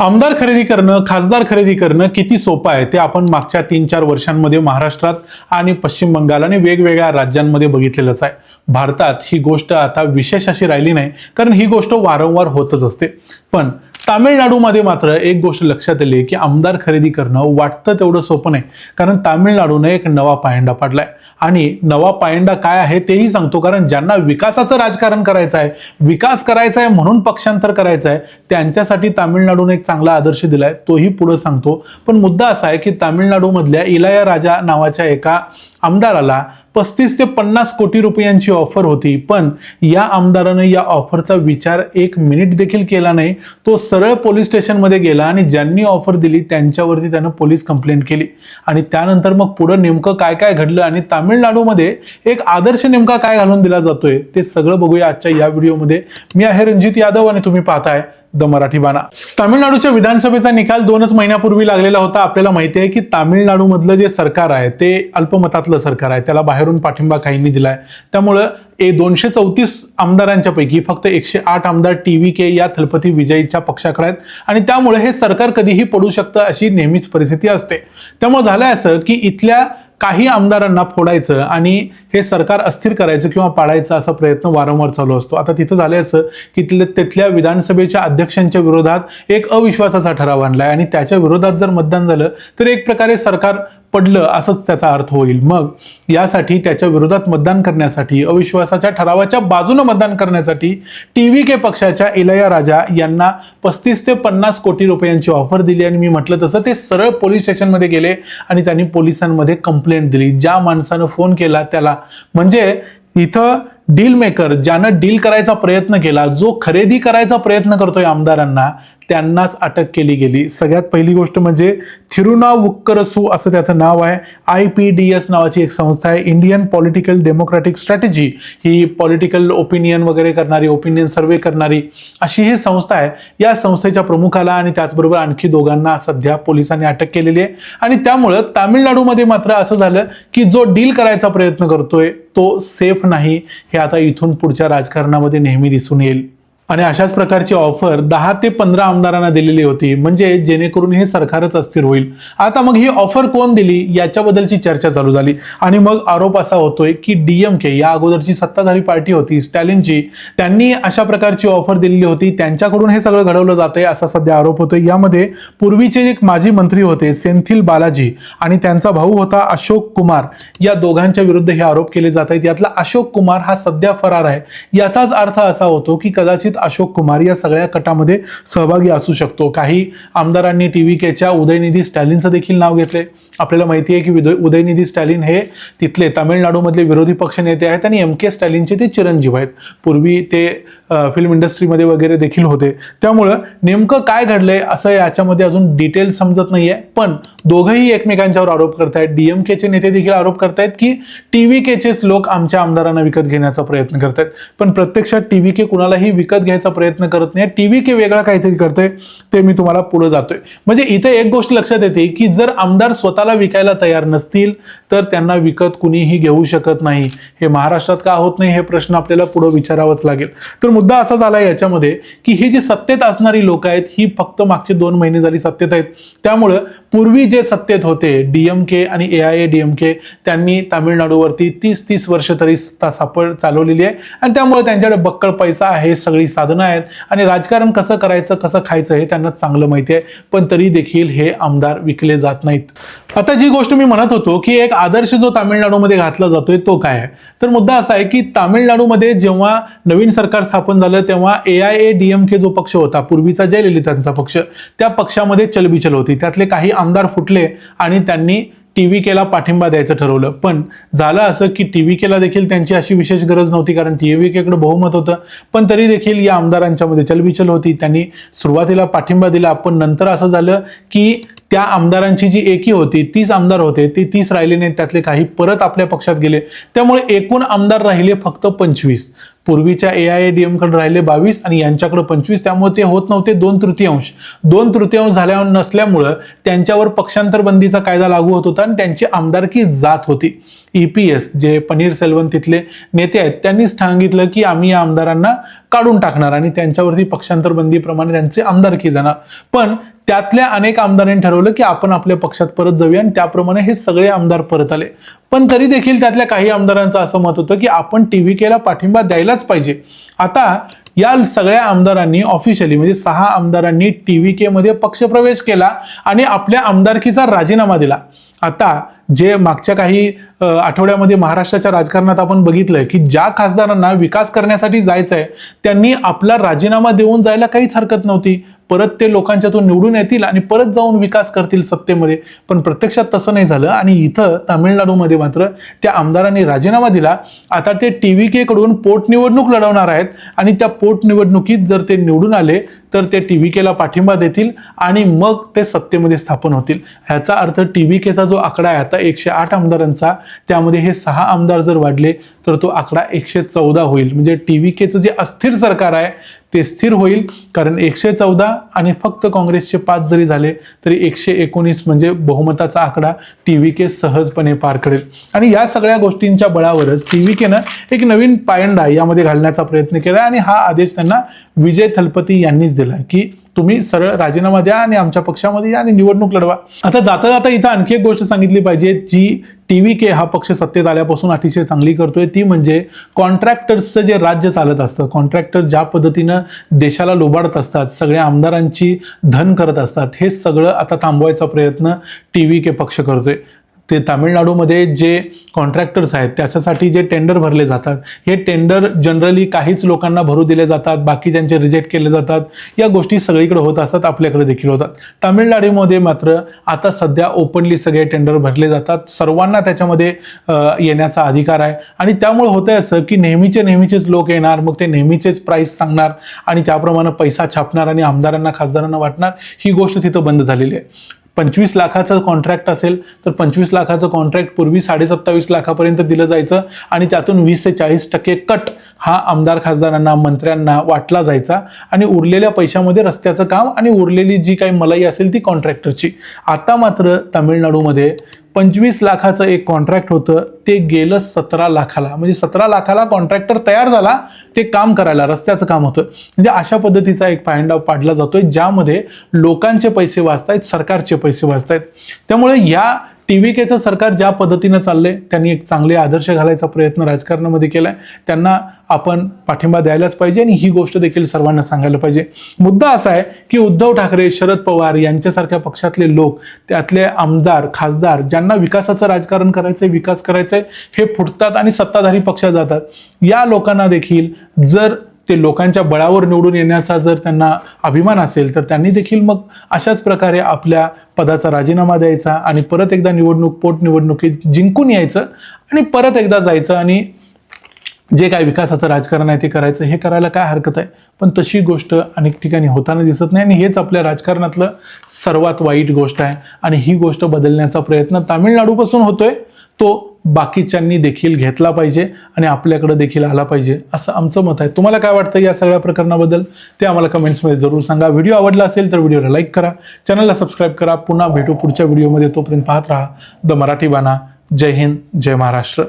आमदार खरेदी करणं, खासदार खरेदी करणं किती सोपं आहे ते आपण मागच्या 3-4 वर्षांमध्ये महाराष्ट्रात आणि पश्चिम बंगाल आणि वेगवेगळ्या राज्यांमध्ये बघितलेलंच आहे. भारतात ही गोष्ट आता विशेष अशी राहिली नाही, कारण ही गोष्ट वारंवार होतच असते. पण तामिळनाडूमध्ये मात्र एक गोष्ट लक्षात आली की आमदार खरेदी करणं वाटतं तेवढं सोपं नाही, कारण तामिळनाडूने एक नवा पायंडा पाडलाय. आणि नवा पायंडा काय आहे तेही सांगतो, कारण ज्यांना विकासाचं राजकारण करायचं आहे, विकास करायचा आहे म्हणून पक्षांतर करायचं आहे, त्यांच्यासाठी तामिळनाडूने एक चांगला आदर्श दिलाय, तोही पुढे सांगतो. पण मुद्दा असा आहे की तामिळनाडूमधल्या इलायाराजा नावाच्या एका आमदाराला 35 ते 50 कोटी रुपयांची ऑफर होती. पण या आमदाराने या ऑफरचा विचार 1 मिनिट देखील केला नाही. तो सरळ पोलीस स्टेशनमध्ये गेला आणि ज्यांनी ऑफर दिली त्यांच्यावरती त्यानं पोलीस कंप्लेंट केली. आणि त्यानंतर मग पुढे नेमकं काय काय घडलं आणि तामिळनाडूमध्ये एक आदर्श नेमका काय घालून दिला जातोय ते सगळं बघूया आजच्या या व्हिडिओमध्ये. मी आहे रणजित यादव आणि तुम्ही पाहताय द मराठी बाणा. तामिळनाडूच्या विधानसभेचा निकाल 2च महिन्यापूर्वी लागलेला होता. आपल्याला माहिती आहे की तामिळनाडूमधलं जे सरकार आहे ते अल्पमतातलं सरकार आहे, त्याला बाहेरून पाठिंबा काहींनी दिलाय. त्यामुळं 234 आमदारांच्या पैकी फक्त 108 आमदार TVK या थलपती विजयच्या पक्षाकडे आहेत आणि त्यामुळे हे सरकार कधीही पडू शकतं अशी नेहमीच परिस्थिती असते. त्यामुळे झालंय असं की इथल्या काही आमदारांना फोडायचं आणि हे सरकार अस्थिर करायचं किंवा पाडायचं असा प्रयत्न वारंवार चालू असतो. आता तिथं झालंय असं की तिथल्या विधानसभेच्या अध्यक्षांच्या विरोधात एक अविश्वासाचा ठराव आणलाय आणि त्याच्या विरोधात जर मतदान झालं तर एक प्रकारे सरकार पडलं असंच त्याचा अर्थ होईल. मग यासाठी त्याच्या विरोधात मतदान करण्यासाठी, अविश्वासाच्या ठरावाच्या बाजूने मतदान करण्यासाठी TVK पक्षाच्या इलयाराजा यांना 35 ते 50 कोटी रुपयांची ऑफर दिली. आणि मी म्हटलं तसं ते सरळ पोलीस स्टेशनमध्ये गेले आणि त्यांनी पोलिसांमध्ये कंप्लेंट दिली. ज्या माणसानं फोन केला त्याला, म्हणजे इथं डील मेकर, ज्यानं डील करायचा प्रयत्न केला, जो खरेदी करायचा प्रयत्न करतोय आमदारांना, त्यांनाच अटक केली गेली. सगळ्यात पहिली गोष्ट म्हणजे थिरुनावुक्करसू असं त्याचं नाव आहे. IPDS नावाची एक संस्था आहे, इंडियन पॉलिटिकल डेमोक्रॅटिक स्ट्रॅटेजी. ही पॉलिटिकल ओपिनियन वगैरे करणारी, ओपिनियन सर्वे करणारी अशी ही संस्था आहे. या संस्थेच्या प्रमुखाला आणि त्याचबरोबर आणखी दोघांना सध्या पोलिसांनी अटक केलेली आहे. आणि त्यामुळं तामिळनाडूमध्ये मात्र असं झालं की जो डील करायचा प्रयत्न करतोय तो सेफ नाही, हे आता इथून पुढच्या राजकारणामध्ये नेहमी दिसून येईल. आणि अशाच प्रकारची ऑफर 10 ते 15 आमदारांना दिलेली होती, म्हणजे जेणेकरून हे सरकारच अस्थिर होईल. आता मग ही ऑफर कोण दिली याच्याबद्दलची चर्चा चालू झाली आणि मग आरोप असा होतोय की DMK, या अगोदरची सत्ताधारी पार्टी होती स्टॅलिनची, त्यांनी अशा प्रकारची ऑफर दिलेली होती, त्यांच्याकडून हे सगळं घडवलं जातंय असा सध्या आरोप होतोय. यामध्ये पूर्वीचे एक माजी मंत्री होते सेंथिल बालाजी आणि त्यांचा भाऊ होता अशोक कुमार, या दोघांच्या विरुद्ध हे आरोप केले जात आहेत. यातला अशोक कुमार हा सध्या फरार आहे. याचाच अर्थ असा होतो की कदाचित अशोक कुमार या सगळ्या कटामध्ये सहभागी असू शकतो. काही आमदारांनी TVKच्या उदयनिधी स्टॅलिनचं देखील नाव घेतले. आपल्याला माहिती आहे की उदयनिधी स्टॅलिन हे तिथले तामिळनाडूमधले विरोधी पक्ष नेते आहेत आणि MK स्टॅलिनचे ते चिरंजीव आहेत. पूर्वी ते फिल्म इंडस्ट्रीमध्ये वगैरे देखील होते. त्यामुळं नेमकं काय घडलंय असं याच्यामध्ये अजून डिटेल समजत नाहीये. पण दोघंही एकमेकांच्यावर आरोप करतायत. DMKचे नेते देखील आरोप करतायत की TVKचेच लोक आमच्या आमदारांना विकत घेण्याचा प्रयत्न करतायत. पण प्रत्यक्षात TVK कुणालाही विकत घ्यायचा प्रयत्न करत नाही. TVK वेगळा काहीतरी करतंय, ते मी तुम्हाला पुढे जातोय. म्हणजे इथे एक गोष्ट लक्षात येते की जर आमदार स्वतःला विकायला तयार नसतील तर त्यांना विकत कुणीही घेऊ शकत नाही. हे महाराष्ट्रात का होत नाही हे प्रश्न आपल्याला पुढे विचारावाच लागेल. तर मुद्दा असा झालाय याच्यामध्ये की ही जी सत्तेत असणारी लोक आहेत ही फक्त मागचे 2 महिने झाली सत्तेत आहेत. त्यामुळं पूर्वी जे सत्तेत होते DMK आणि AIADMK, त्यांनी तामिळनाडूवरती 30-30 वर्ष तरी सत्ता चालवलेली आहे आणि त्यामुळे त्यांच्याकडे बक्कळ पैसा आहे, सगळी साधनं आहेत आणि राजकारण कसं करायचं, कसं खायचं हे त्यांना चांगलं माहिती आहे. पण तरी देखील हे आमदार विकले जात नाहीत. आता जी गोष्ट मी म्हणत होतो की एक आदर्श जो तामिळनाडूमध्ये घातला जातोय तो काय आहे, तर मुद्दा असा आहे की तामिळनाडूमध्ये जेव्हा नवीन सरकार स्थापन झालं तेव्हा AIADMK जो पक्ष होता, पूर्वीचा जयललितांचा पक्ष, त्या पक्षामध्ये चलबिचल होती. त्यातले काही आमदार फुटले आणि त्यांनी TVKला पाठिंबा द्यायचं ठरवलं. पण झालं असं की TVKला देखील त्यांची अशी विशेष गरज नव्हती, कारण TVKकडे बहुमत होतं. पण तरी देखील या आमदारांच्या मध्ये चलबिचल होती. त्यांनी सुरुवातीला पाठिंबा दिला, पण नंतर असं झालं की त्या आमदारांची जी एकी होती, 30 आमदार होते, ते 30 राहिले नाहीत, त्यातले काही परत आपल्या पक्षात गेले. त्यामुळे एकूण आमदार राहिले फक्त 25. पूर्वीच्या AIADMK कडे राहिले 22 आणि यांच्याकडे 25. त्यामुळे ते होत नव्हते 2/3 झाल्या नसल्यामुळं त्यांच्यावर पक्षांतर बंदीचा कायदा लागू होत होता आणि त्यांची आमदारकी जात होती. EPS जे पनीर सेल्वन तिथले नेते आहेत त्यांनीच सांगितलं की आम्ही या आमदारांना काढून टाकणार आणि त्यांच्यावरती पक्षांतर बंदीप्रमाणे त्यांचे आमदारकी जाणार. पण त्यातल्या अनेक आमदारांनी ठरवलं की आपण आपल्या पक्षात परत जाऊया आणि त्याप्रमाणे हे सगळे आमदार परत आले. पण तरी देखील त्यातल्या काही आमदारांचं असं मत होतं की आपण TVKला पाठिंबा द्यायलाच पाहिजे. आता या सगळ्या आमदारांनी ऑफिशियली म्हणजे 6 आमदारांनी TVK मध्ये पक्षप्रवेश केला आणि आपल्या आमदारकीचा राजीनामा दिला. आता जे मागच्या काही आठवड्यामध्ये महाराष्ट्राच्या राजकारणात आपण बघितलंय की ज्या खासदारांना विकास करण्यासाठी जायचंय त्यांनी आपला राजीनामा देऊन जायला काहीच हरकत नव्हती. परत ते लोकांच्यातून निवडून येतील आणि परत जाऊन विकास करतील सत्तेमध्ये. पण प्रत्यक्षात तसं नाही झालं आणि इथं तामिळनाडूमध्ये मात्र त्या आमदारांनी राजीनामा दिला. आता ते TVK कडून पोटनिवडणूक लढवणार आहेत आणि त्या पोटनिवडणुकीत जर ते निवडून आले तर ते TVKला पाठिंबा देतील आणि मग ते सत्तेमध्ये स्थापन होतील. ह्याचा अर्थ TVKचा जो आकडा आहे आता 108 आमदारांचा, त्यामध्ये हे 6 आमदार जर वाढले तर तो आकडा 114 होईल. म्हणजे TVKचं जे अस्थिर सरकार आहे ते स्थिर होईल. कारण 114 आणि फक्त काँग्रेसचे 5 जरी झाले तरी 119 म्हणजे बहुमताचा आकडा TVK सहजपणे पार करेल. आणि या सगळ्या गोष्टींच्या बळावरच TVKनं एक नवीन पायंडा यामध्ये घालण्याचा प्रयत्न केला आणि हा आदेश त्यांना विजय थलपती यांनीच दिला की तुम्ही सरळ राजीनामा द्या आणि आमच्या पक्षामध्ये या आणि निवडणूक लढवा. आता जाता जाता इथं आणखी एक गोष्ट सांगितली पाहिजे जी TVK हा पक्ष सत्तेत आल्यापासून अतिशय चांगली करतोय, ती म्हणजे कॉन्ट्रॅक्टर्सचं जे राज्य चालत असतं, कॉन्ट्रॅक्टर ज्या पद्धतीनं देशाला लुबाडत असतात, सगळ्या आमदारांची धन करत असतात, हे सगळं आता थांबवायचा प्रयत्न TVK पक्ष करतोय. ते तामिळनाडूमध्ये जे कॉन्ट्रॅक्टर्स आहेत त्याच्यासाठी जे टेंडर भरले जातात, हे टेंडर जनरली काहीच लोकांना भरू दिले जातात, बाकीच्यांचे रिजेक्ट केले जातात. या गोष्टी सगळीकडे होत असतात, आपल्याकडे देखील होतात. तामिळनाडूमध्ये मात्र आता सध्या ओपनली सगळे टेंडर भरले जातात, सर्वांना त्याच्यामध्ये येण्याचा अधिकार आहे. आणि त्यामुळे होतंय असं की नेहमीचेच लोक येणार, मग ते नेहमीचेच प्राइस सांगणार आणि त्याप्रमाणे पैसा छापणार आणि आमदारांना खासदारांना वाटणार. ही गोष्ट तिथं बंद झालेली आहे. 25 लाखाचं कॉन्ट्रॅक्ट असेल तर 25 लाखाचं कॉन्ट्रॅक्ट पूर्वी 27.5 लाखापर्यंत दिलं जायचं आणि त्यातून 20 ते 40% कट हा आमदार खासदारांना मंत्र्यांना वाटला जायचा आणि उरलेल्या पैशामध्ये रस्त्याचं काम आणि उरलेली जी काही मलाई असेल ती कॉन्ट्रॅक्टरची. आता मात्र तामिळनाडूमध्ये 25 लाखाचं एक कॉन्ट्रॅक्ट होतं, ते गेलं 17 लाखाला. म्हणजे 17 लाखाला कॉन्ट्रॅक्टर तयार झाला ते काम करायला, रस्त्याचं काम होतं. म्हणजे अशा पद्धतीचा एक पायंडा पाडला जातोय ज्यामध्ये लोकांचे पैसे वाचतायत, सरकारचे पैसे वाचतायत. त्यामुळे या TVKचं सरकार ज्या पद्धतीनं चाललंय त्यांनी एक चांगले आदर्श घालायचा प्रयत्न राजकारणामध्ये केलाय. त्यांना आपण पाठिंबा द्यायलाच पाहिजे आणि ही गोष्ट देखील सर्वांना सांगायला पाहिजे. मुद्दा असा आहे की उद्धव ठाकरे, शरद पवार यांच्यासारख्या पक्षातले लोक, त्यातले आमदार खासदार ज्यांना विकासाचं राजकारण करायचंय, विकास करायचंय, हे फुटतात आणि सत्ताधारी पक्षात जातात. या लोकांना देखील जर ते लोकांच्या बळावर निवडून येण्याचा जर त्यांना अभिमान असेल तर त्यांनी देखील मग अशाच प्रकारे आपल्या पदाचा राजीनामा द्यायचा आणि परत एकदा पोटनिवडणुकीत जिंकून यायचं आणि परत एकदा जायचं आणि जे काय विकासाचं राजकारण आहे ते करायचं. हे करायला काय हरकत आहे? पण तशी गोष्ट अनेक ठिकाणी होताना दिसत नाही आणि हेच आपल्या राजकारणातलं सर्वात वाईट गोष्ट आहे. आणि ही गोष्ट बदलण्याचा प्रयत्न तामिळनाडूपासून होतोय, तो बाकीच्यांनी देखील घेतला पाहिजे आणि आपल्याकडे देखील आला पाहिजे, असं आमचं मत आहे. तुम्हाला काय वाटतं या सगळ्या प्रकरणाबद्दल ते आम्हाला कमेंट्समध्ये जरूर सांगा. व्हिडिओ आवडला असेल तर व्हिडिओला लाईक करा, चॅनलला सबस्क्राईब करा. पुन्हा भेटू पुढच्या व्हिडिओमध्ये. तोपर्यंत पाहत राहा द मराठी बाणा. जय हिंद, जय महाराष्ट्र.